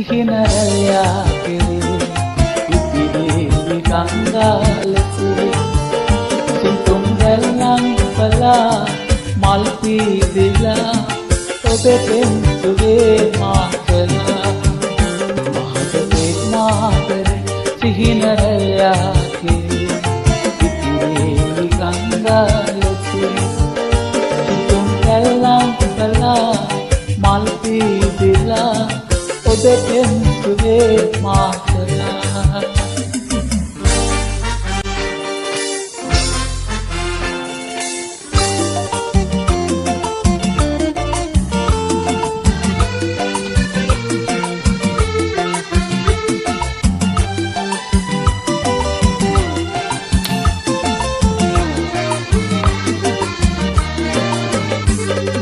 සිහිනරයා කෙරේ ඉතිරි ගංගාලසේ සිතුම් දැල්ලන් පලා මල් පීදිලා ඔබෙන් සුවේ මාතලා මහතේ මාතර සිහිනරයා කෙරේ ඉතිරි ගංගාලසේ සිතුම් දැල්ලන් පලා මල් පීදිලා ඔබෙන් සුවේ මාතලා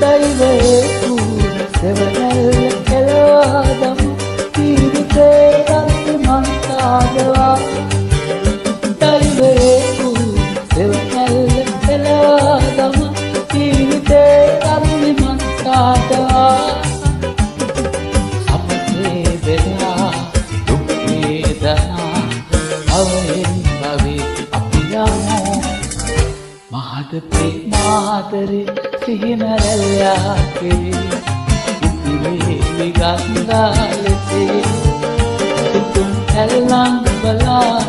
දෛවයේ කුර සෙවණැල්ල කෙලවාදම තීරිතේ රත් මන්තාදවා දෛවයේ කුර සෙවණැල්ල කෙලවාදම තීරිතේ රත් මන්තාදවා අපේ වෙලා දුක් වේදනා අවයෙන් භවී අපි යමු මහද ප්‍රේමාදරේ සිහිනරයා කෙරේ ඉතිරි ගංගාලසේ සිතුම් ඇල්ලන් බලා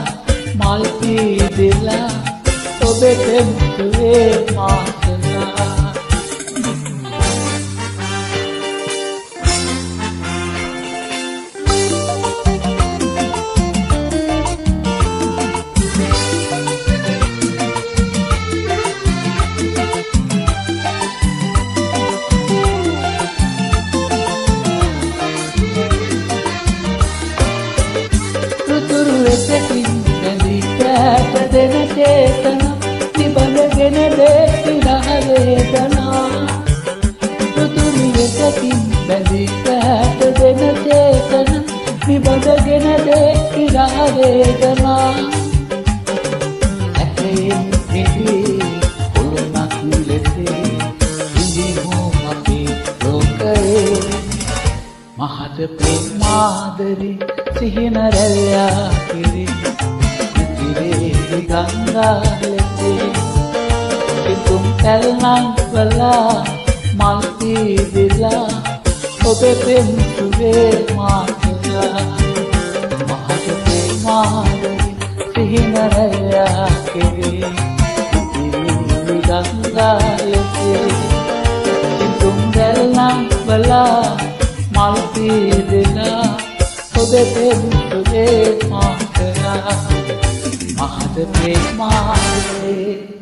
මල් පීදිලා ඔබෙන් සුවේ මාතලා වෙතකින් බැඳී කෑට දෙන චේතන නිබඳගෙන දේශිරහ වේදනා රුතුරු වෙතකින් බැඳී කෑට දෙන චේතන නිබඳගෙන දේශිරහ වේදනා ඇතෙන් පිළි කොළමක් ලෙසේ ඉඳිමු අපි ලෝකයේ මහද ප්‍රේමාදරේ සිහිනරයා කෙරේ ඉතිරි ගංගාලසේ සිතුම් ඇල්ලන් බලා මල් පීදිලා ඔබෙන් සුවේ මාතලා මහද ප්‍රේමාදරේ සිහිනරයා කෙරේ ඉතිරි ගංගාලසේ සිතුම් ඇල්ලන් බලා මල් පීදිලා ඔබෙන් සුවේ මාතලා මහද ප්‍රේමාදරේ